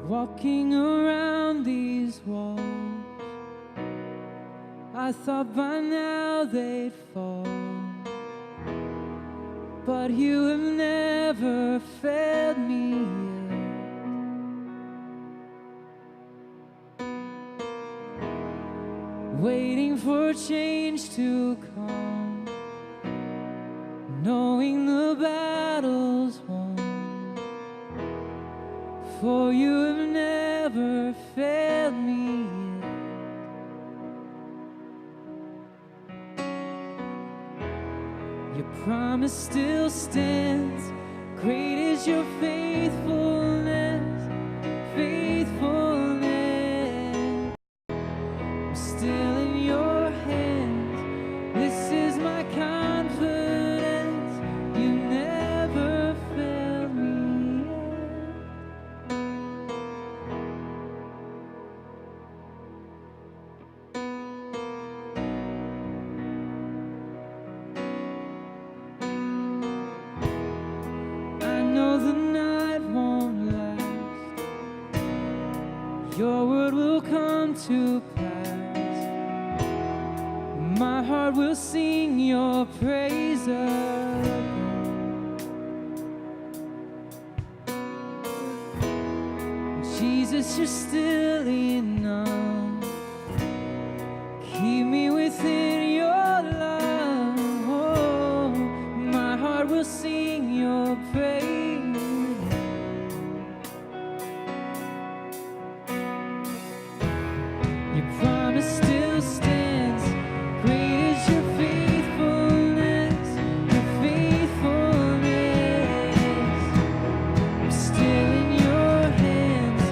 walking around these walls. I thought by now they'd fall, but you have never failed me yet. Waiting for change to come, knowing the battle's won, for you have never failed me yet. Your promise still stands, great is your faithfulness, faithfulness. I'm still in your hands, this is my confidence, you never failed me your word will come to pass. My heart will sing your praise again. Jesus, you're still enough. Keep me within your love. Oh, my heart will sing your praise. Still stands, great is your faithfulness, your faithfulness. I'm still in your hands,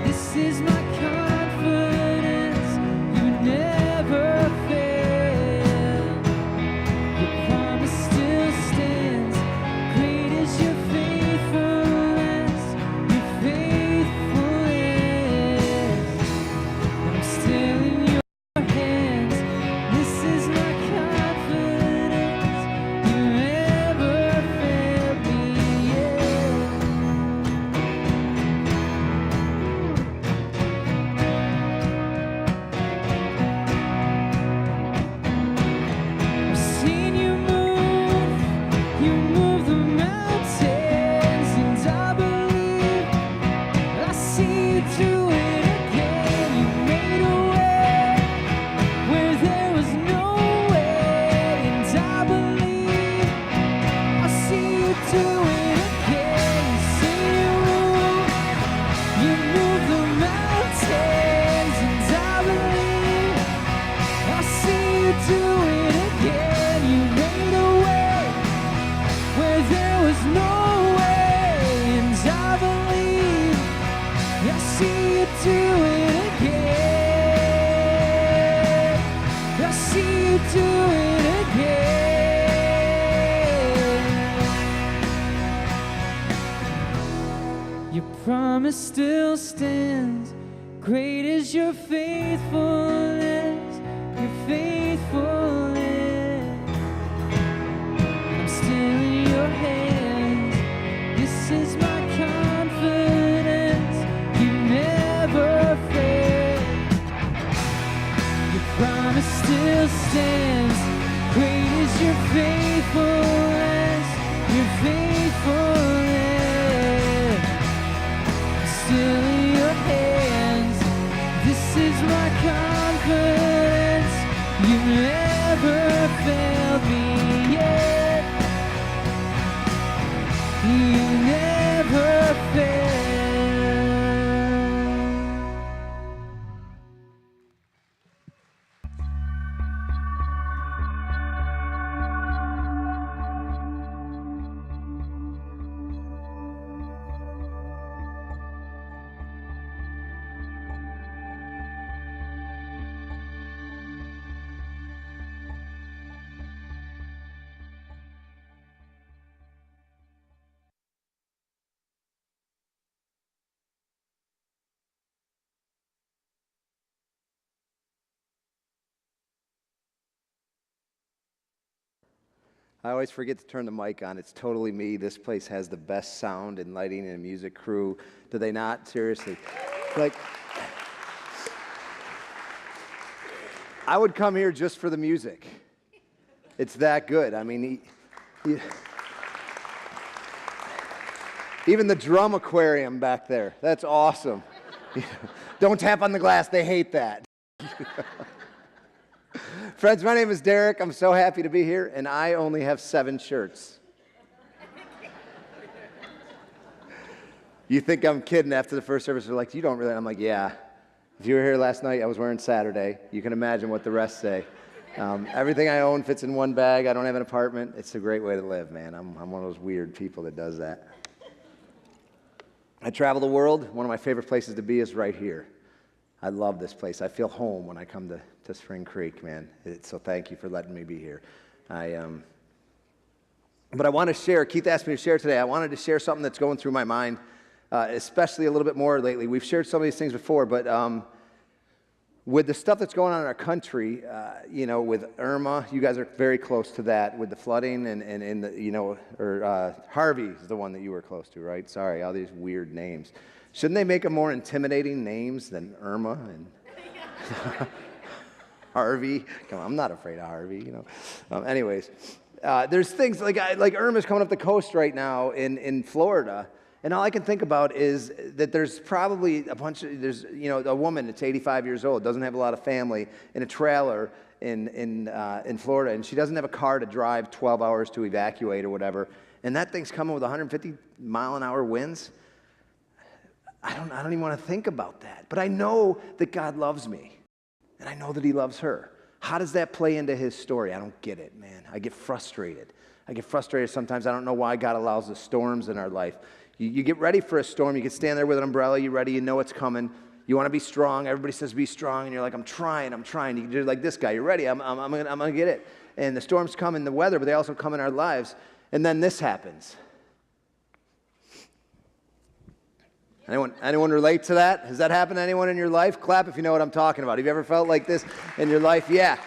this is my confidence, you never fail. Your promise still stands, great is your faithfulness, your faithfulness. I'm still in your promise still stands, great is your faithfulness, your faithfulness. I'm still in your hands, this is my confidence, you never fail. Your promise still stands, great is your faithfulness, your faithfulness. Still in your hands, this is my confidence, you never failed me yet, you never failed. I always forget to turn the mic on. It's totally me. This place has the best sound and lighting and music crew. Do they not? Seriously. Like, I would come here just for the music. It's that good. I mean, even the drum aquarium back there, that's awesome. Don't tap on the glass. They hate that. Friends, my name is Derrick. I'm so happy to be here, and I only have 7 shirts. You think I'm kidding after the first service. They're like, you don't really. I'm like, yeah. If you were here last night, I was wearing Saturday. You can imagine what the rest say. Everything I own fits in one bag. I don't have an apartment. It's a great way to live, man. I'm one of those weird people that does that. I travel the world. One of my favorite places to be is right here. I love this place. I feel home when I come to Springcreek, man. So thank you for letting me be here. But I want to share, Keith asked me to share today, I wanted to share something that's going through my mind, especially a little bit more lately. We've shared some of these things before, but with the stuff that's going on in our country, with Irma, you guys are very close to that, with the flooding and the, Harvey is the one that you were close to, right? Sorry, all these weird names. Shouldn't they make them more intimidating names than Irma and Harvey? Come on, I'm not afraid of Harvey, Anyways, there's things like Irma's coming up the coast right now in Florida, and all I can think about is that there's probably a woman that's 85 years old, doesn't have a lot of family, in a trailer in Florida, and she doesn't have a car to drive 12 hours to evacuate or whatever, and that thing's coming with 150 mile an hour winds. I don't even want to think about that. But I know that God loves me, and I know that he loves her. How does that play into his story? I don't get it, man. I get frustrated. Sometimes. I don't know why God allows the storms in our life. You get ready for a storm. You can stand there with an umbrella. You're ready. You know it's coming. You want to be strong. Everybody says be strong, and you're like, I'm trying. You're like this guy. You're ready. I'm gonna get it. And the storms come in the weather, but they also come in our lives. And then this happens. Anyone relate to that? Has that happened to anyone in your life? Clap if you know what I'm talking about. Have you ever felt like this in your life? Yeah.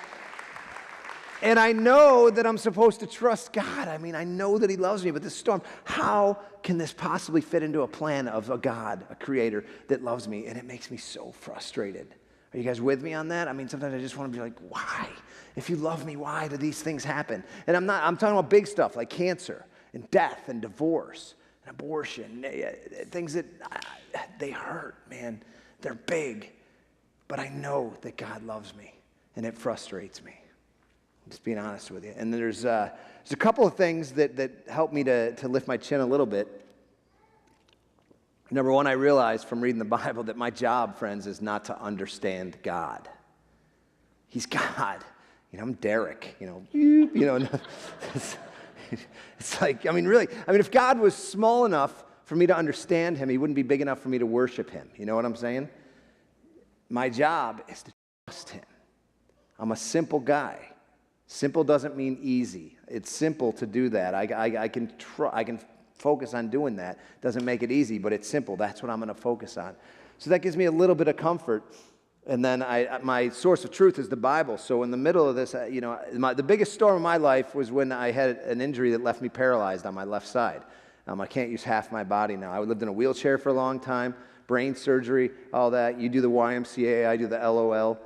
And I know that I'm supposed to trust God. I mean, I know that he loves me, but this storm, how can this possibly fit into a plan of a God, a creator that loves me? And it makes me so frustrated. Are you guys with me on that? I mean, sometimes I just want to be like, why? If you love me, why do these things happen? And I'm talking about big stuff like cancer and death and divorce. Abortion, things that they hurt, man. They're big, but I know that God loves me, and it frustrates me. I'm just being honest with you. And there's a couple of things that help me to lift my chin a little bit. Number one, I realized from reading the Bible that my job, friends, is not to understand God. He's God. I'm Derrick. It's like, really, if God was small enough for me to understand him, he wouldn't be big enough for me to worship him. You know what I'm saying? My job is to trust him. I'm a simple guy. Simple doesn't mean easy. It's simple to do that. I can focus on doing that. Doesn't make it easy, but it's simple. That's what I'm going to focus on. So that gives me a little bit of comfort. And then my source of truth is the Bible. So in the middle of this, the biggest storm of my life was when I had an injury that left me paralyzed on my left side. I can't use half my body now. I lived in a wheelchair for a long time, brain surgery, all that. You do the YMCA, I do the LOL,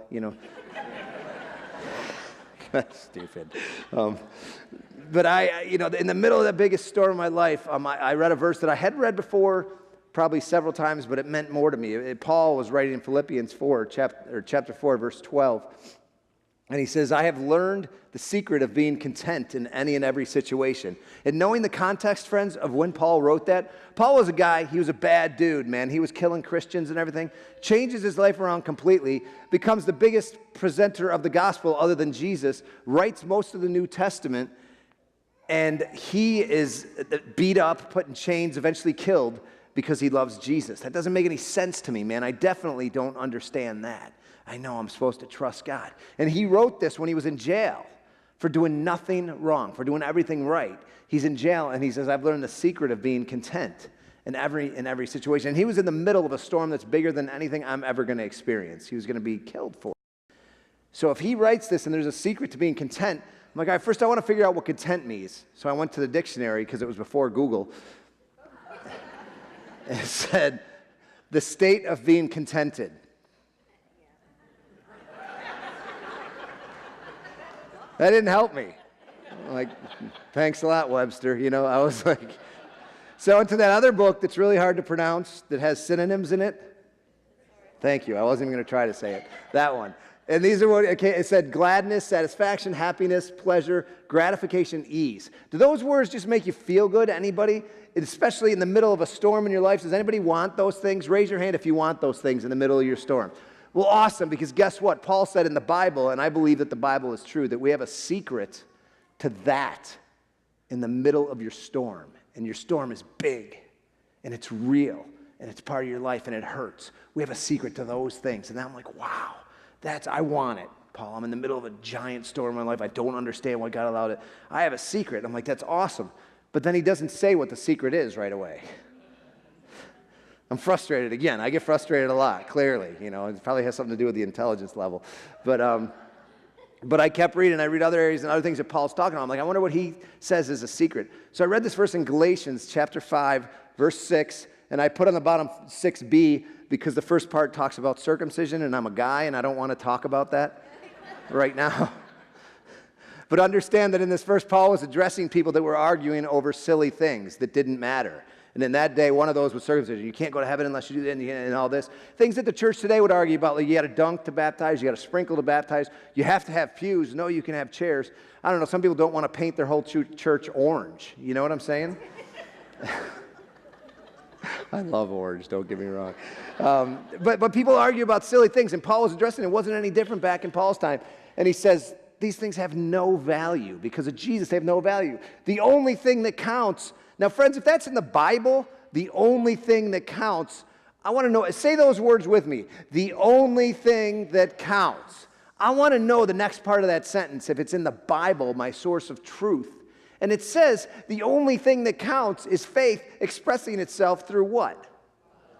Stupid. But in the middle of the biggest storm of my life, I read a verse that I had read before, probably several times, but it meant more to me. Paul was writing in Philippians 4, chapter 4, verse 12. And he says, I have learned the secret of being content in any and every situation. And knowing the context, friends, of when Paul wrote that, Paul was a guy, he was a bad dude, man. He was killing Christians and everything. Changes his life around completely, becomes the biggest presenter of the gospel other than Jesus, writes most of the New Testament, and he is beat up, put in chains, eventually killed, because he loves Jesus. That doesn't make any sense to me, man. I definitely don't understand that. I know I'm supposed to trust God. And he wrote this when he was in jail for doing nothing wrong, for doing everything right. He's in jail, and he says, I've learned the secret of being content in every situation. And he was in the middle of a storm that's bigger than anything I'm ever going to experience. He was going to be killed for it. So if he writes this and there's a secret to being content, I'm like, all right, first I want to figure out what content means. So I went to the dictionary because it was before Google. And it said, the state of being contented. That didn't help me. I'm like, thanks a lot, Webster. I was like, so into that other book that's really hard to pronounce that has synonyms in it. Thank you. I wasn't even going to try to say it. That one. And these are what, it said gladness, satisfaction, happiness, pleasure, gratification, ease. Do those words just make you feel good? Anybody? Especially in the middle of a storm in your life, does anybody want those things? Raise your hand if you want those things in the middle of your storm. Well, awesome, because guess what? Paul said in the Bible, and I believe that the Bible is true, that we have a secret to that in the middle of your storm. And your storm is big, and it's real, and it's part of your life, and it hurts. We have a secret to those things. And I'm like, wow. I want it, Paul. I'm in the middle of a giant storm in my life. I don't understand why God allowed it. I have a secret. I'm like, that's awesome. But then he doesn't say what the secret is right away. I'm frustrated again. I get frustrated a lot, clearly. It probably has something to do with the intelligence level. But I kept reading. I read other areas and other things that Paul's talking about. I'm like, I wonder what he says is a secret. So I read this verse in Galatians chapter 5, verse 6, and I put on the bottom 6b because the first part talks about circumcision, and I'm a guy, and I don't want to talk about that right now. But understand that in this verse, Paul was addressing people that were arguing over silly things that didn't matter. And in that day, one of those was circumcision. You can't go to heaven unless you do that and all this. Things that the church today would argue about, like you got to dunk to baptize, you got to sprinkle to baptize, you have to have pews. No, you can have chairs. I don't know, some people don't want to paint their whole church orange. You know what I'm saying? I love orange, don't get me wrong. But people argue about silly things, and Paul was addressing it. It wasn't any different back in Paul's time. And he says, these things have no value. Because of Jesus, they have no value. The only thing that counts. Now, friends, if that's in the Bible, the only thing that counts, I want to know, say those words with me. The only thing that counts. I want to know the next part of that sentence, if it's in the Bible, my source of truth. And it says the only thing that counts is faith expressing itself through what?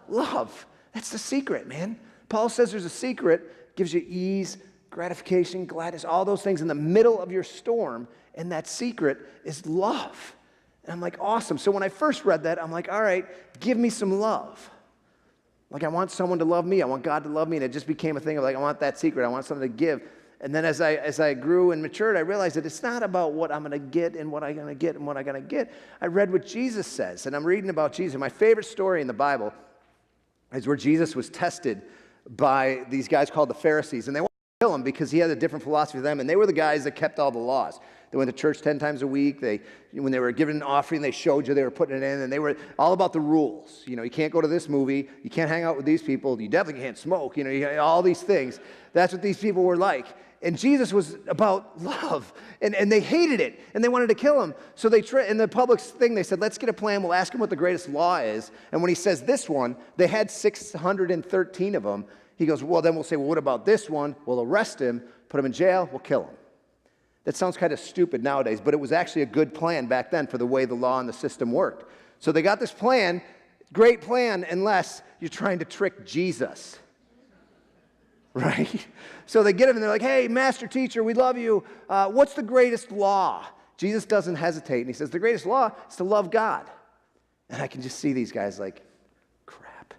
Love. That's the secret, man. Paul says there's a secret, gives you ease, gratification, gladness, all those things in the middle of your storm, and that secret is love. And I'm like, awesome. So when I first read that, I'm like, all right, give me some love. Like I want someone to love me. I want God to love me. And it just became a thing of like, I want that secret. I want something to give. And then as I grew and matured, I realized that it's not about what I'm going to get and what I'm going to get and what I'm going to get. I read what Jesus says, and I'm reading about Jesus. My favorite story in the Bible is where Jesus was tested by these guys called the Pharisees, and they wanted to kill him because he had a different philosophy than them, and they were the guys that kept all the laws. They went to church 10 times a week. When they were giving an offering, they showed you they were putting it in, and they were all about the rules. You can't go to this movie. You can't hang out with these people. You definitely can't smoke. All these things. That's what these people were like. And Jesus was about love, and they hated it, and they wanted to kill him. So in the public thing, they said, let's get a plan. We'll ask him what the greatest law is. And when he says this one, they had 613 of them. He goes, well, then we'll say, well, what about this one? We'll arrest him, put him in jail, we'll kill him. That sounds kind of stupid nowadays, but it was actually a good plan back then for the way the law and the system worked. So they got this plan, great plan, unless you're trying to trick Jesus. Right? So they get him and they're like, hey, master teacher, we love you. What's the greatest law? Jesus doesn't hesitate. And he says, the greatest law is to love God. And I can just see these guys like, crap.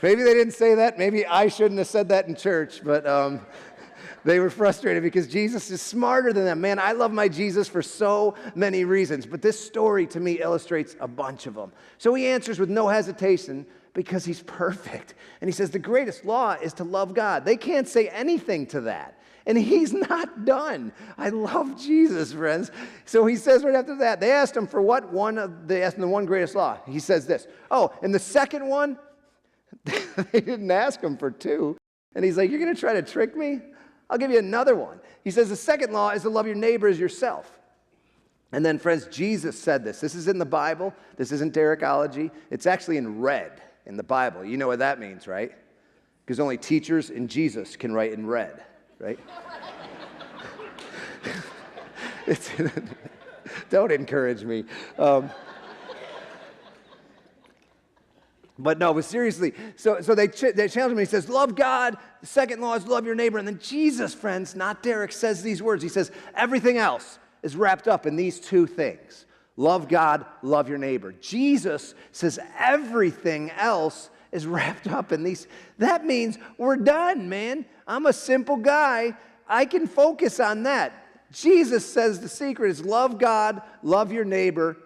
Maybe they didn't say that. Maybe I shouldn't have said that in church. But they were frustrated because Jesus is smarter than them. Man, I love my Jesus for so many reasons. But this story to me illustrates a bunch of them. So he answers with no hesitation, because he's perfect. And he says the greatest law is to love God. They can't say anything to that. And he's not done. I love Jesus, friends. So he says right after that, they asked him for what? They asked him the one greatest law. He says this. Oh, and the second one, they didn't ask him for two. And he's like, you're going to try to trick me? I'll give you another one. He says the second law is to love your neighbor as yourself. And then, friends, Jesus said this. This is in the Bible. This isn't Derrickology. It's actually in red in the Bible. You know what that means, right? Because only teachers and Jesus can write in red, right? Don't encourage me. But seriously, so they challenge me. He says, love God. The second law is love your neighbor. And then Jesus, friends, not Derrick, says these words. He says, everything else is wrapped up in these two things. Love God, love your neighbor. Jesus says everything else is wrapped up in these. That means we're done, man. I'm a simple guy. I can focus on that. Jesus says the secret is love God, love your neighbor.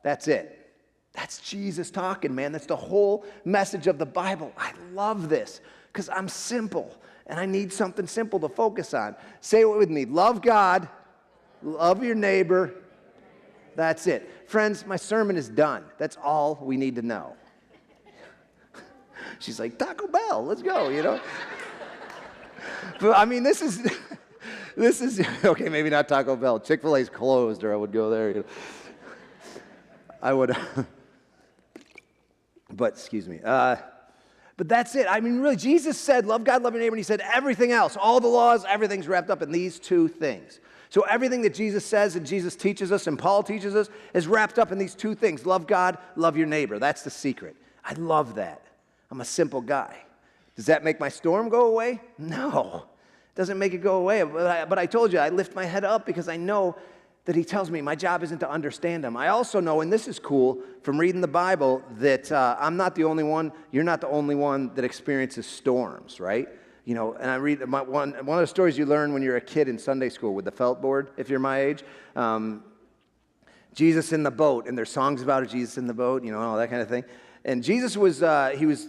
That's it. That's Jesus talking, man. That's the whole message of the Bible. I love this because I'm simple and I need something simple to focus on. Say it with me. Love God, love your neighbor. That's it. Friends, my sermon is done. That's all we need to know. She's like, Taco Bell, let's go, you know. But I mean, this is, okay, maybe not Taco Bell. Chick-fil-A's closed or I would go there. You know. I would... But, excuse me. But that's it. I mean, really, Jesus said, love God, love your neighbor, and he said everything else, all the laws, everything's wrapped up in these two things. So everything that Jesus says and Jesus teaches us and Paul teaches us is wrapped up in these two things. Love God, love your neighbor. That's the secret. I love that. I'm a simple guy. Does that make my storm go away? No. It doesn't make it go away. But I told you, I lift my head up because I know that he tells me my job isn't to understand him. I also know, and this is cool, from reading the Bible, that I'm not the only one, you're not the only one that experiences storms, right? You know, and I read one of the stories you learn when you're a kid in Sunday school with the felt board, if you're my age. Jesus in the boat, and there's songs about it, Jesus in the boat, you know, all that kind of thing. And Jesus was, he was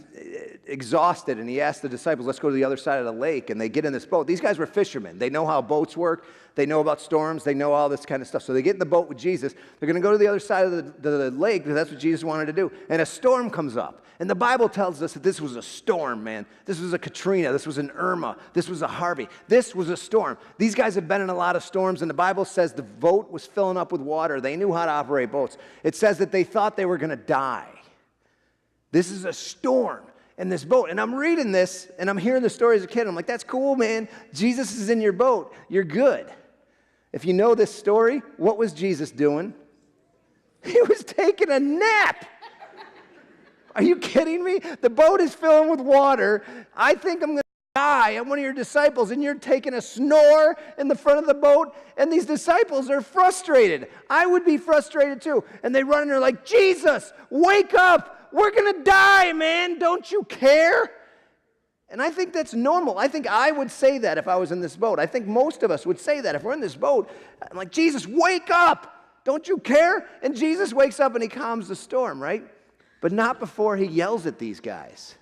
exhausted, and he asked the disciples, let's go to the other side of the lake, and they get in this boat. These guys were fishermen. They know how boats work. They know about storms. They know all this kind of stuff. So they get in the boat with Jesus. They're going to go to the other side of the lake because that's what Jesus wanted to do. And a storm comes up. And the Bible tells us that this was a storm, man. This was a Katrina. This was an Irma. This was a Harvey. This was a storm. These guys have been in a lot of storms, and the Bible says the boat was filling up with water. They knew how to operate boats. It says that they thought they were going to die. This is a storm in this boat. And I'm reading this, and I'm hearing the story as a kid. I'm like, that's cool, man. Jesus is in your boat. You're good. If you know this story, what was Jesus doing? He was taking a nap. Are you kidding me? The boat is filling with water. I think I'm going to die. I'm one of your disciples, and you're taking a snore in the front of the boat, and these disciples are frustrated. I would be frustrated too. And they run in there like, Jesus, wake up. We're going to die, man. Don't you care? And I think that's normal. I think I would say that if I was in this boat. I think most of us would say that if we're in this boat. I'm like, Jesus, wake up. Don't you care? And Jesus wakes up and he calms the storm, right? But not before he yells at these guys.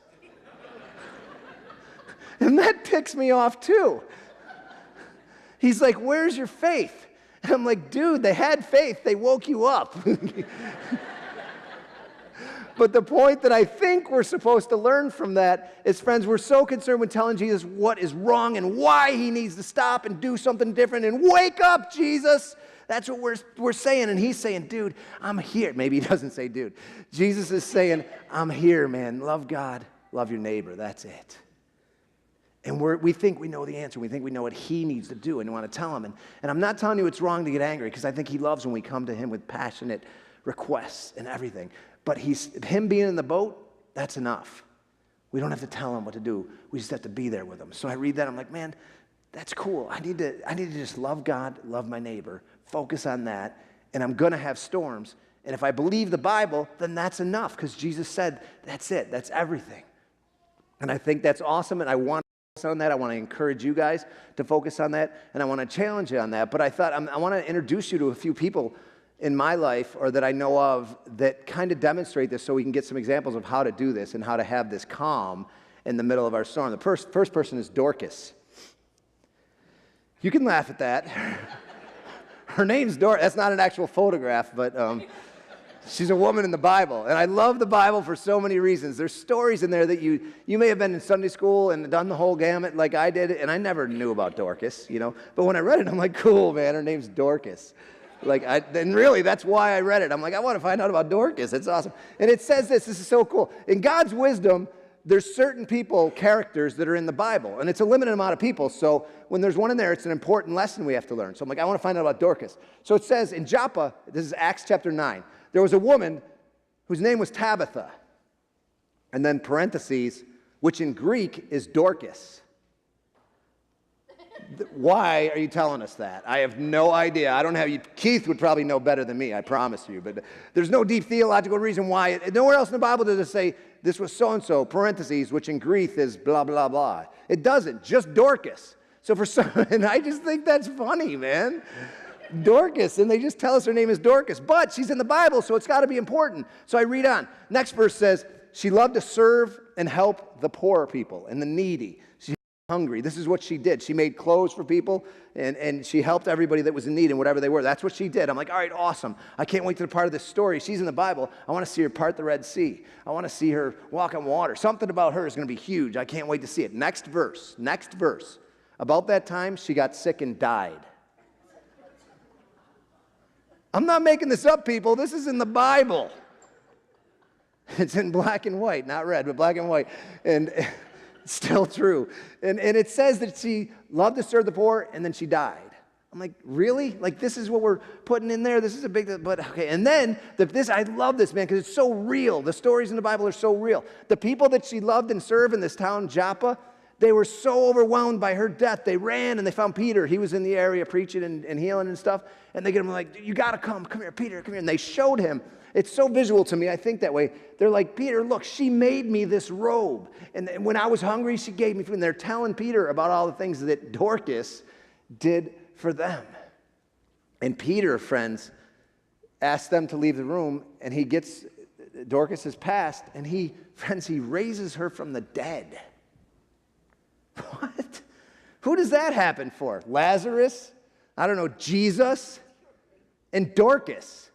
And that ticks me off too. He's like, where's your faith? And I'm like, dude, they had faith. They woke you up. But the point that I think we're supposed to learn from that is, friends, we're so concerned with telling Jesus what is wrong and why he needs to stop and do something different and wake up, Jesus. That's what we're saying. And he's saying, dude, I'm here. Maybe he doesn't say dude. Jesus is saying, I'm here, man. Love God, love your neighbor. That's it. And we think we know the answer. We think we know what he needs to do and we want to tell him. And I'm not telling you it's wrong to get angry because I think he loves when we come to him with passionate requests and everything. But him being in the boat, that's enough. We don't have to tell him what to do. We just have to be there with him. So I read that. I'm like, man, that's cool. I need to just love God, love my neighbor, focus on that, and I'm going to have storms. And if I believe the Bible, then that's enough because Jesus said, that's it. That's everything. And I think that's awesome, and I want to focus on that. I want to encourage you guys to focus on that, and I want to challenge you on that. But I thought I want to introduce you to a few people in my life or that I know of that kind of demonstrate this so we can get some examples of how to do this and how to have this calm in the middle of our storm. The first person is Dorcas. You can laugh at that. Her name's Dorcas. That's not an actual photograph, but she's a woman in the Bible. And I love the Bible for so many reasons. There's stories in there that you may have been in Sunday school and done the whole gamut like I did, and I never knew about Dorcas, you know. But when I read it, I'm like, cool, man, her name's Dorcas. And really, that's why I read it. I'm like, I want to find out about Dorcas. It's awesome. And it says this is so cool. In God's wisdom, there's certain characters that are in the Bible, and it's a limited amount of people. So when there's one in there, it's an important lesson we have to learn. So I'm like, I want to find out about Dorcas. So it says in Joppa, this is Acts chapter 9, there was a woman whose name was Tabitha. And then parentheses, which in Greek is Dorcas. Why are you telling us that? I have no idea. I don't have you. Keith would probably know better than me, I promise you. But there's no deep theological reason why. Nowhere else in the Bible does it say this was so-and-so, parentheses, which in Greek is blah, blah, blah. It doesn't, just Dorcas. So for some, and I just think that's funny, man. Dorcas, and they just tell us her name is Dorcas. But she's in the Bible, so it's got to be important. So I read on. Next verse says, she loved to serve and help the poor people and the needy. She hungry. This is what she did. She made clothes for people, and she helped everybody that was in need and whatever they were. That's what she did. I'm like, all right, awesome. I can't wait to the part of this story. She's in the Bible. I want to see her part the Red Sea. I want to see her walk on water. Something about her is going to be huge. I can't wait to see it. Next verse. About that time, she got sick and died. I'm not making this up, people. This is in the Bible. It's in black and white, not red, but black and white. And still true. And it says that she loved to serve the poor, and then she died. I'm like, really? Like, this is what we're putting in there? This is a big, but okay. And then, I love this, man, because it's so real. The stories in the Bible are so real. The people that she loved and served in this town, Joppa, they were so overwhelmed by her death. They ran and they found Peter. He was in the area preaching and healing and stuff. And they get him like, you got to come. Come here, Peter, come here. And they showed him. It's so visual to me. I think that way. They're like, Peter, look, she made me this robe. And when I was hungry, she gave me food. And they're telling Peter about all the things that Dorcas did for them. And Peter, friends, asked them to leave the room. And Dorcas has passed. And he raises her from the dead. What? Who does that happen for? Lazarus? I don't know, Jesus? And Dorcas?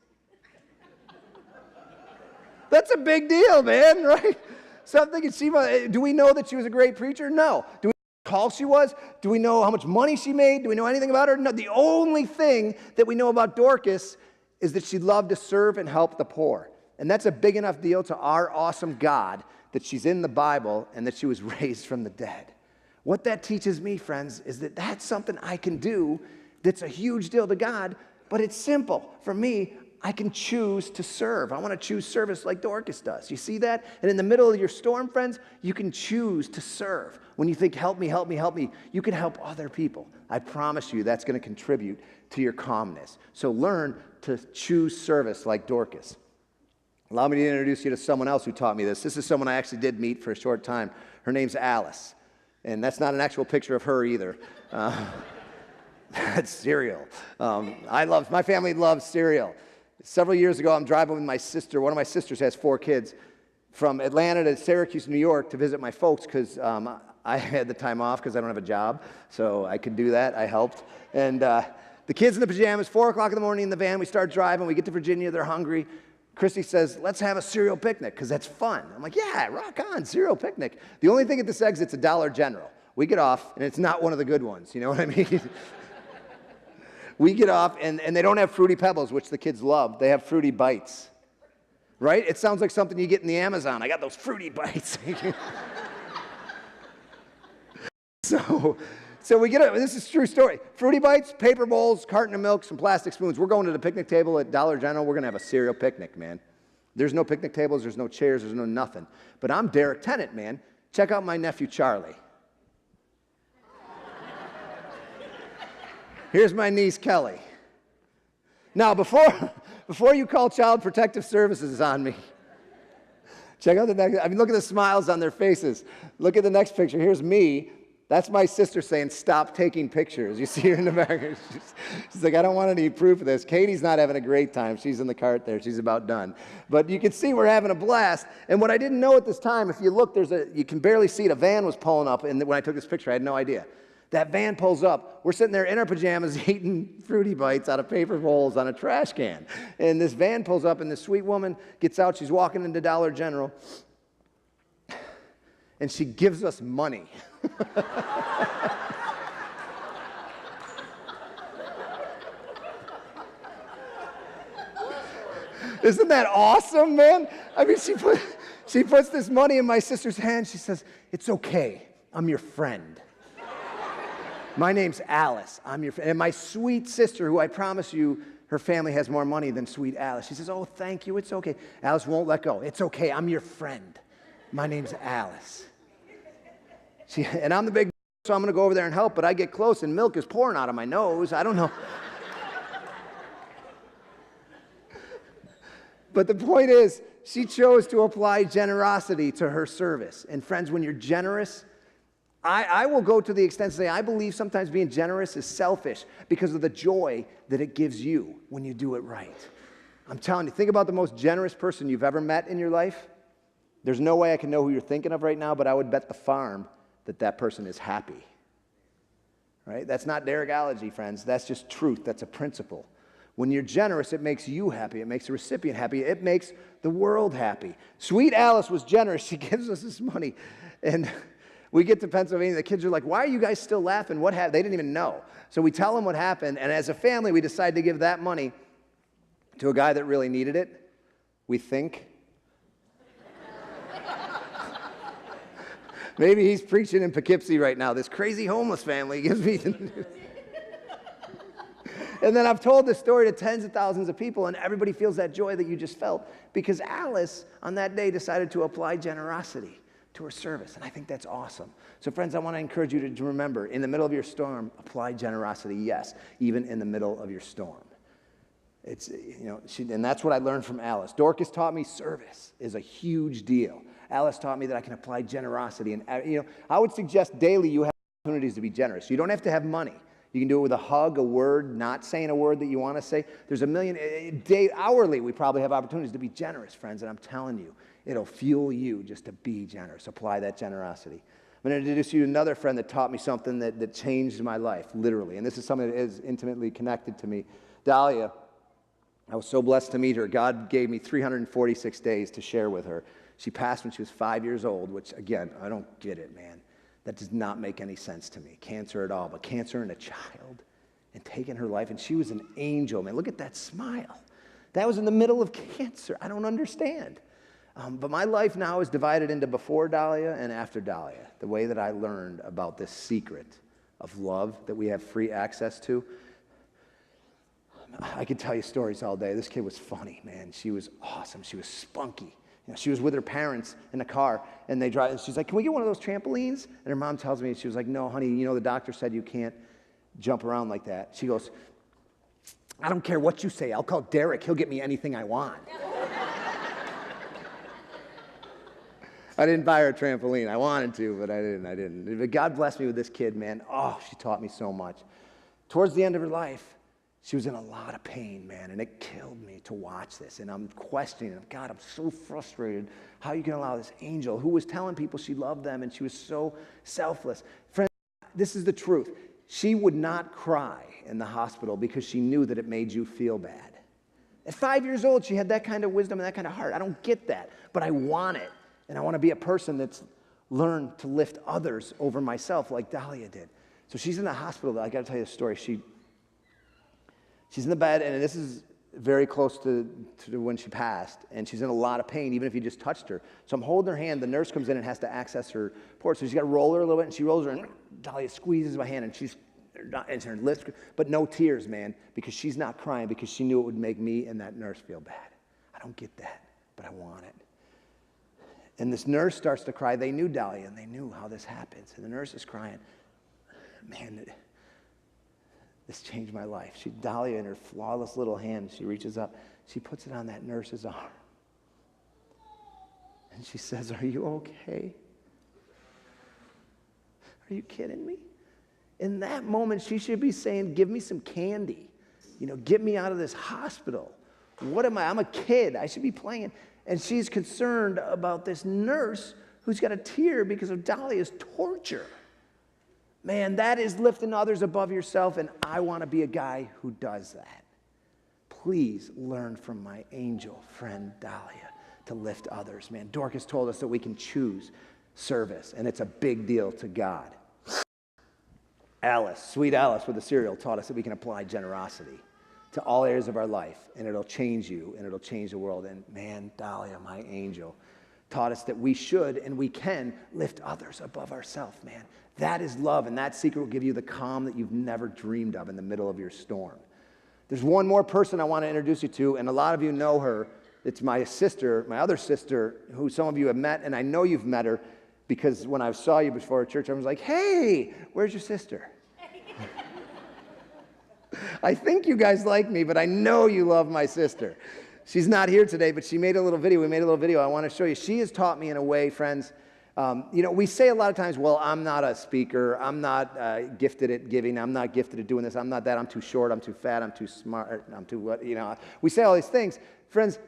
That's a big deal, man, right? So I'm thinking, do we know that she was a great preacher? No. Do we know how tall she was? Do we know how much money she made? Do we know anything about her? No. The only thing that we know about Dorcas is that she loved to serve and help the poor. And that's a big enough deal to our awesome God that she's in the Bible and that she was raised from the dead. What that teaches me, friends, is that that's something I can do that's a huge deal to God, but it's simple. For me, I can choose to serve. I want to choose service like Dorcas does. You see that? And in the middle of your storm, friends, you can choose to serve. When you think, help me, help me, help me, you can help other people. I promise you that's going to contribute to your calmness. So learn to choose service like Dorcas. Allow me to introduce you to someone else who taught me this. This is someone I actually did meet for a short time. Her name's Alice. And that's not an actual picture of her either. That's cereal. My family loves cereal. Several years ago, I'm driving with my sister. One of my sisters has 4 kids from Atlanta to Syracuse, New York to visit my folks because I had the time off because I don't have a job. So I could do that. I helped. And the kids in the pajamas, 4 o'clock in the morning in the van, we start driving. We get to Virginia. They're hungry. Christy says, let's have a cereal picnic because that's fun. I'm like, yeah, rock on, cereal picnic. The only thing at this exit's a Dollar General. We get off, and it's not one of the good ones. You know what I mean? We get off, and they don't have Fruity Pebbles, which the kids love. They have Fruity Bites, right? It sounds like something you get in the Amazon. I got those Fruity Bites. So we get this is a true story. Fruity Bites, paper bowls, carton of milk, some plastic spoons. We're going to the picnic table at Dollar General. We're going to have a cereal picnic, man. There's no picnic tables. There's no chairs. There's no nothing. But I'm Derrick Tennant, man. Check out my nephew, Charlie. Here's my niece, Kelly. Now, before you call Child Protective Services on me, check out the next. I mean, look at the smiles on their faces. Look at the next picture. Here's me. That's my sister saying, stop taking pictures. You see her in the back. She's like, I don't want any proof of this. Katie's not having a great time. She's in the cart there. She's about done. But you can see we're having a blast. And what I didn't know at this time, if you look, you can barely see it. A van was pulling up. And when I took this picture, I had no idea. That van pulls up. We're sitting there in our pajamas eating Fruity Bites out of paper bowls on a trash can. And this van pulls up, and this sweet woman gets out. She's walking into Dollar General. And she gives us money. Isn't that awesome, man? I mean, she puts this money in my sister's hand. She says, it's okay. I'm your friend. My name's Alice. I'm your friend. And my sweet sister, who I promise you, her family has more money than sweet Alice. She says, oh, thank you. It's okay. Alice won't let go. It's okay. I'm your friend. My name's Alice. And I'm the big, so I'm going to go over there and help, but I get close and milk is pouring out of my nose. I don't know. But the point is, she chose to apply generosity to her service. And friends, when you're generous, I will go to the extent to say I believe sometimes being generous is selfish because of the joy that it gives you when you do it right. I'm telling you, think about the most generous person you've ever met in your life. There's no way I can know who you're thinking of right now, but I would bet the farm that that person is happy. Right? That's not Derrickology, friends. That's just truth. That's a principle. When you're generous, it makes you happy. It makes the recipient happy. It makes the world happy. Sweet Alice was generous. She gives us this money. And we get to Pennsylvania. The kids are like, why are you guys still laughing? What happened? They didn't even know. So we tell them what happened. And as a family, we decide to give that money to a guy that really needed it. We think. Maybe he's preaching in Poughkeepsie right now. This crazy homeless family gives me the news. And then I've told this story to tens of thousands of people, and everybody feels that joy that you just felt because Alice, on that day, decided to apply generosity to her service, and I think that's awesome. So, friends, I want to encourage you to remember, in the middle of your storm, apply generosity, yes, even in the middle of your storm. It's, and that's what I learned from Alice. Dorcas taught me service is a huge deal. Alice taught me that I can apply generosity, and I would suggest daily you have opportunities to be generous. You don't have to have money. You can do it with a hug, a word, not saying a word that you want to say. There's a million, hourly, we probably have opportunities to be generous, friends, and I'm telling you, it'll fuel you just to be generous. Apply that generosity. I'm going to introduce you to another friend that taught me something that changed my life, literally, and this is something that is intimately connected to me. Dahlia, I was so blessed to meet her. God gave me 346 days to share with her. She passed when she was 5 years old, which, again, I don't get it, man. That does not make any sense to me, cancer at all, but cancer in a child and taking her life. And she was an angel, man. Look at that smile. That was in the middle of cancer. I don't understand. But my life now is divided into before Dahlia and after Dahlia, the way that I learned about this secret of love that we have free access to. I could tell you stories all day. This kid was funny, man. She was awesome. She was spunky. She was with her parents in a car, and they drive. And she's like, "Can we get one of those trampolines?" And her mom tells me, she was like, "No, honey, the doctor said you can't jump around like that." She goes, "I don't care what you say. I'll call Derrick. He'll get me anything I want." I didn't buy her a trampoline. I wanted to, but I didn't. But God blessed me with this kid, man. Oh, she taught me so much. Towards the end of her life, she was in a lot of pain, man, and it killed me to watch this. And I'm questioning, God, I'm so frustrated how you can allow this angel who was telling people she loved them and she was so selfless. Friends, this is the truth. She would not cry in the hospital because she knew that it made you feel bad. At 5 years old, she had that kind of wisdom and that kind of heart. I don't get that, but I want it. And I want to be a person that's learned to lift others over myself like Dahlia did. So she's in the hospital. I got to tell you the story. She's in the bed, and this is very close to when she passed, and she's in a lot of pain, even if you just touched her. So I'm holding her hand. The nurse comes in and has to access her port. So she's got to roll her a little bit, and she rolls her, and Dahlia squeezes my hand, and her lips, but no tears, man, because she's not crying, because she knew it would make me and that nurse feel bad. I don't get that, but I want it. And this nurse starts to cry. They knew Dahlia, and they knew how this happens. And the nurse is crying. Man, this changed my life. Dahlia, in her flawless little hand, she reaches up. She puts it on that nurse's arm. And she says, "Are you okay? Are you kidding me?" In that moment, she should be saying, "Give me some candy. Get me out of this hospital. What am I? I'm a kid. I should be playing." And she's concerned about this nurse who's got a tear because of Dahlia's torture. Man, that is lifting others above yourself, and I want to be a guy who does that. Please learn from my angel friend Dahlia to lift others, man. Dorcas told us that we can choose service, and it's a big deal to God. Alice, sweet Alice with the cereal, taught us that we can apply generosity to all areas of our life, and it'll change you, and it'll change the world. And man, Dahlia, my angel, taught us that we should and we can lift others above ourselves, man. That is love, and that secret will give you the calm that you've never dreamed of in the middle of your storm. There's one more person I want to introduce you to, and a lot of you know her, It's my sister, my other sister, who some of you have met, and I know you've met her because when I saw you before at church, I was like, hey, where's your sister? I think you guys like me, but I know you love my sister. She's not here today, but she made a little video. We made a little video I want to show you. She has taught me in a way, friends. We say a lot of times, well, I'm not a speaker. I'm not gifted at giving. I'm not gifted at doing this. I'm not that. I'm too short. I'm too fat. I'm too smart. I'm too what, We say all these things. Friends,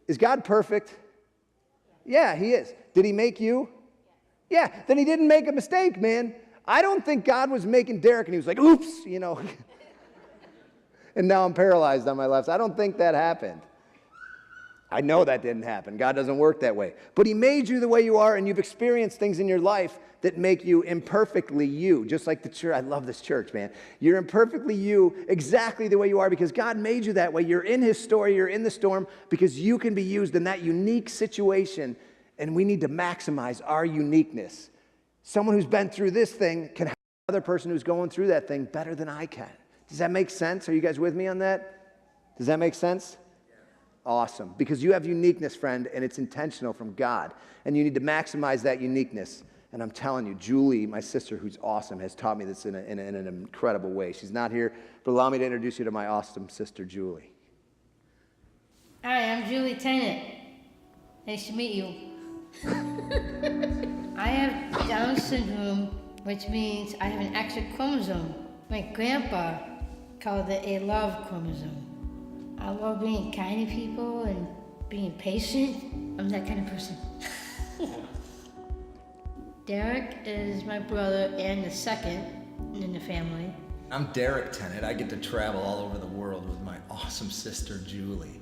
is God perfect? Yeah, he is. Did he make you? Yeah. Then he didn't make a mistake, man. I don't think God was making Derrick and he was like, oops, and now I'm paralyzed on my left side. I don't think that happened. I know that didn't happen. God doesn't work that way. But he made you the way you are, and you've experienced things in your life that make you imperfectly you. Just like the church. I love this church, man. You're imperfectly you exactly the way you are because God made you that way. You're in his story. You're in the storm because you can be used in that unique situation, and we need to maximize our uniqueness. Someone who's been through this thing can help another person who's going through that thing better than I can. Does that make sense? Are you guys with me on that? Does that make sense? Awesome. Because you have uniqueness, friend, and it's intentional from God. And you need to maximize that uniqueness. And I'm telling you, Julie, my sister, who's awesome, has taught me this in an incredible way. She's not here, but allow me to introduce you to my awesome sister, Julie. Hi, I'm Julie Tennant. Nice to meet you. I have Down syndrome, which means I have an extra chromosome. My grandpa called it a love chromosome. I love being kind to people and being patient. I'm that kind of person. Derrick is my brother and the second in the family. I'm Derrick Tennant. I get to travel all over the world with my awesome sister, Julie.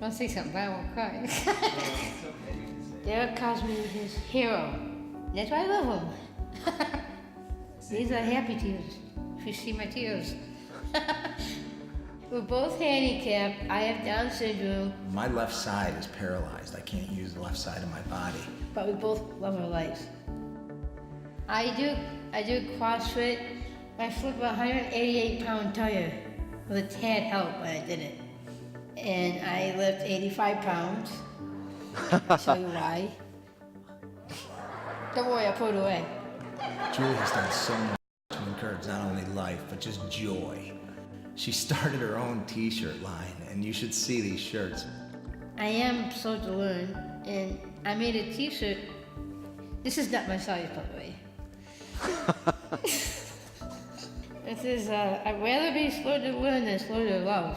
Don't say something, but I won't cry. Derrick calls me his hero. That's why I love him. These are happy tears, if you see my tears. We're both handicapped. I have Down syndrome. My left side is paralyzed. I can't use the left side of my body. But we both love our lives. I do CrossFit. I flipped a 188-pound tire with a tad help when I did it. And I lift 85 pounds. I'll show you why. Don't worry, I'll put it away. Julie has done so much to encourage not only life, but just joy. She started her own t-shirt line, and you should see these shirts. I am slow to learn, and I made a t-shirt. This is not my size, by the way. This is, I'd rather be slow to learn than slow to love.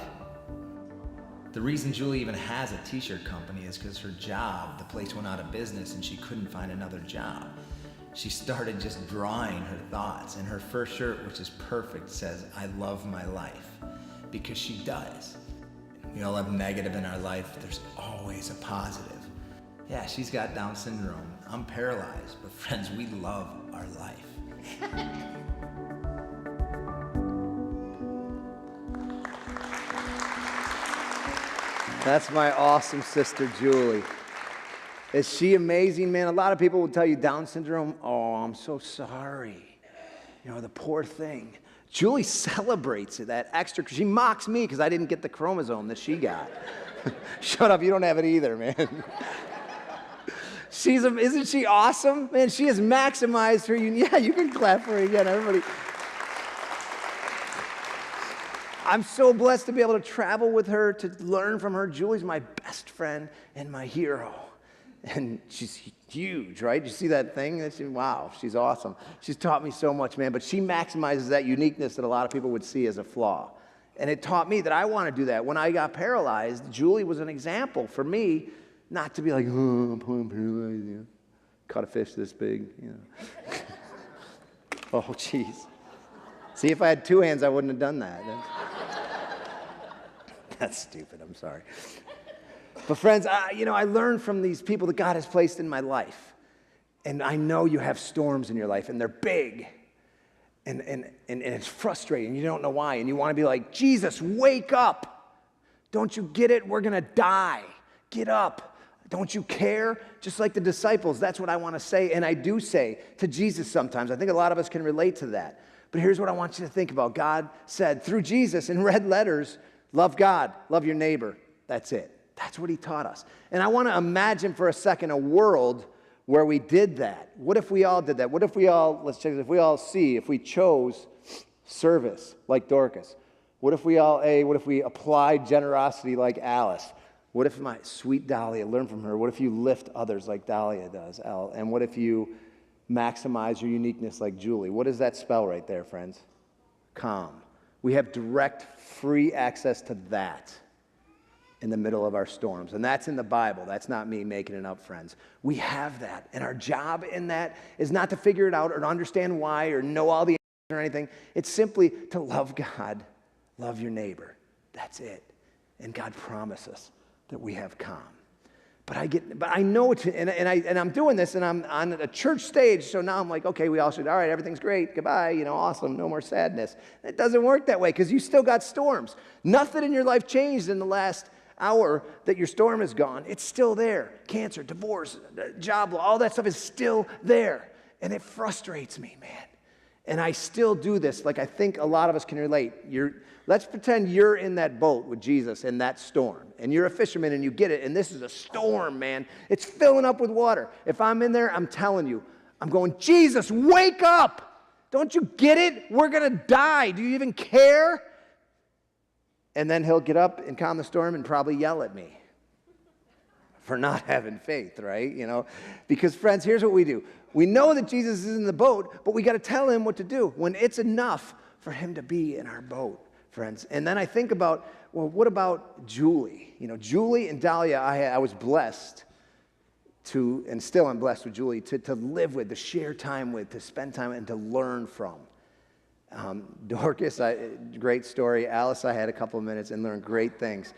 The reason Julie even has a t-shirt company is because her job, the place went out of business and she couldn't find another job. She started just drawing her thoughts, and her first shirt, which is perfect, says, I love my life, because she does. We all have negative in our life. There's always a positive. Yeah, she's got Down syndrome. I'm paralyzed, but friends, we love our life. That's my awesome sister, Julie. Is she amazing, man? A lot of people will tell you Down syndrome. Oh, I'm so sorry. The poor thing. Julie celebrates that extra. She mocks me because I didn't get the chromosome that she got. Shut up, you don't have it either, man. Isn't she awesome? Man, she has maximized her. Yeah, you can clap for her again, everybody. I'm so blessed to be able to travel with her, to learn from her. Julie's my best friend and my hero. And she's huge, right? You see that thing? Wow, she's awesome. She's taught me so much, man. But she maximizes that uniqueness that a lot of people would see as a flaw. And it taught me that I want to do that. When I got paralyzed, Julie was an example for me not to be like, oh, I'm paralyzed. Caught a fish this big. Oh, jeez. See, if I had two hands, I wouldn't have done that. That's stupid. I'm sorry. But friends, I learned from these people that God has placed in my life. And I know you have storms in your life, and they're big. And it's frustrating. You don't know why. And you want to be like, Jesus, wake up. Don't you get it? We're going to die. Get up. Don't you care? Just like the disciples, that's what I want to say. And I do say to Jesus sometimes. I think a lot of us can relate to that. But here's what I want you to think about. God said through Jesus in red letters, love God, love your neighbor. That's it. That's what he taught us. And I want to imagine for a second a world where we did that. What if we all did that? What if we all, let's check this, if we chose service like Dorcas? What if we applied generosity like Alice? What if my sweet Dahlia, learn from her? What if you lift others like Dahlia does, Al? And what if you maximize your uniqueness like Julie? What does that spell right there, friends? Calm. We have direct, free access to that in the middle of our storms. And that's in the Bible. That's not me making it up, friends. We have that. And our job in that is not to figure it out or to understand why or know all the answers or anything. It's simply to love God, love your neighbor. That's it. And God promises that we have calm. But I know it, and I'm doing this, and I'm on a church stage, so now I'm like, okay, we all should, all right, everything's great, goodbye, awesome, no more sadness. It doesn't work that way, because you still got storms. Nothing in your life changed in the last hour that your storm is gone. It's still there. Cancer, divorce, job, all that stuff is still there, and it frustrates me, man. And I still do this, like I think a lot of us can relate. Let's pretend you're in that boat with Jesus in that storm, and you're a fisherman and you get it, and this is a storm, man. It's filling up with water. If I'm in there, I'm telling you, I'm going, Jesus, wake up. Don't you get it? We're going to die. Do you even care? And then he'll get up and calm the storm and probably yell at me for not having faith, right? Because friends, here's what we do. We know that Jesus is in the boat, but we got to tell him what to do when it's enough for him to be in our boat, friends. And then I think about, well, what about Julie? Julie and Dahlia, I was blessed to, and still I'm blessed with Julie, to live with, to share time with, to spend time and to learn from. Dorcas, great story. Alice, I had a couple of minutes and learned great things.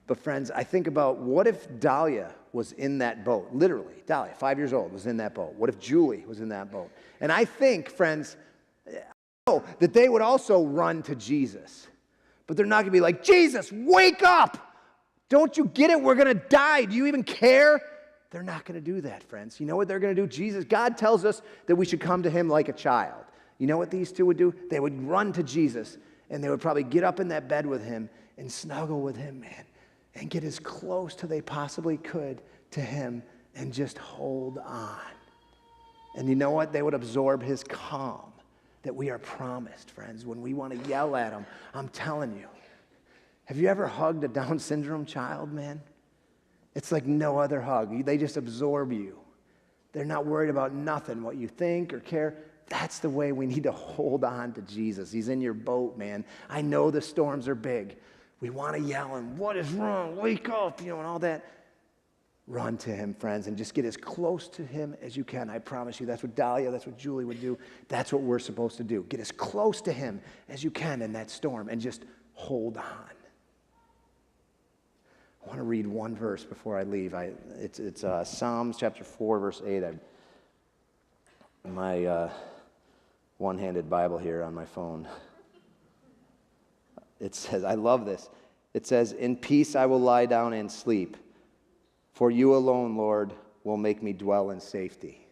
But friends, I think about what if Dahlia was in that boat? Literally, Dahlia, 5 years old, was in that boat. What if Julie was in that boat? And I think, friends, I know that they would also run to Jesus. But they're not going to be like, Jesus, wake up! Don't you get it? We're going to die. Do you even care? They're not going to do that, friends. You know what they're going to do? God tells us that we should come to him like a child. You know what these two would do? They would run to Jesus, and they would probably get up in that bed with him and snuggle with him, man, and get as close to they possibly could to him and just hold on. And you know what? They would absorb his calm that we are promised, friends. When we want to yell at him, I'm telling you. Have you ever hugged a Down syndrome child, man? It's like no other hug. They just absorb you. They're not worried about nothing, what you think or care. That's the way we need to hold on to Jesus. He's in your boat, man. I know the storms are big. We want to yell him, what is wrong? Wake up, and all that. Run to him, friends, and just get as close to him as you can. I promise you, that's what Dahlia, that's what Julie would do. That's what we're supposed to do. Get as close to him as you can in that storm and just hold on. I want to read one verse before I leave. It's Psalms chapter 4, verse 8. My one-handed Bible here on my phone. It says, I love this. It says, in peace I will lie down and sleep. For you alone, Lord, will make me dwell in safety.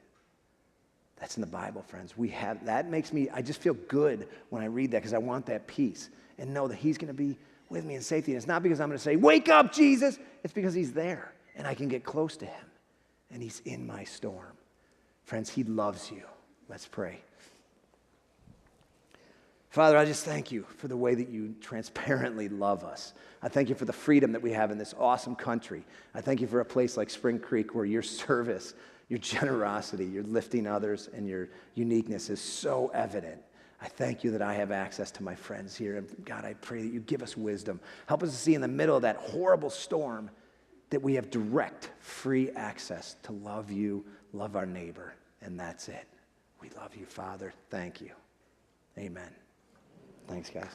That's in the Bible, friends. That makes me, I just feel good when I read that because I want that peace and know that he's going to be with me in safety. And it's not because I'm going to say, wake up, Jesus. It's because he's there and I can get close to him and he's in my storm. Friends, he loves you. Let's pray. Father, I just thank you for the way that you transparently love us. I thank you for the freedom that we have in this awesome country. I thank you for a place like Springcreek where your service, your generosity, your lifting others, and your uniqueness is so evident. I thank you that I have access to my friends here. And God, I pray that you give us wisdom. Help us to see in the middle of that horrible storm that we have direct, free access to love you, love our neighbor, and that's it. We love you, Father. Thank you. Amen. Thanks, guys.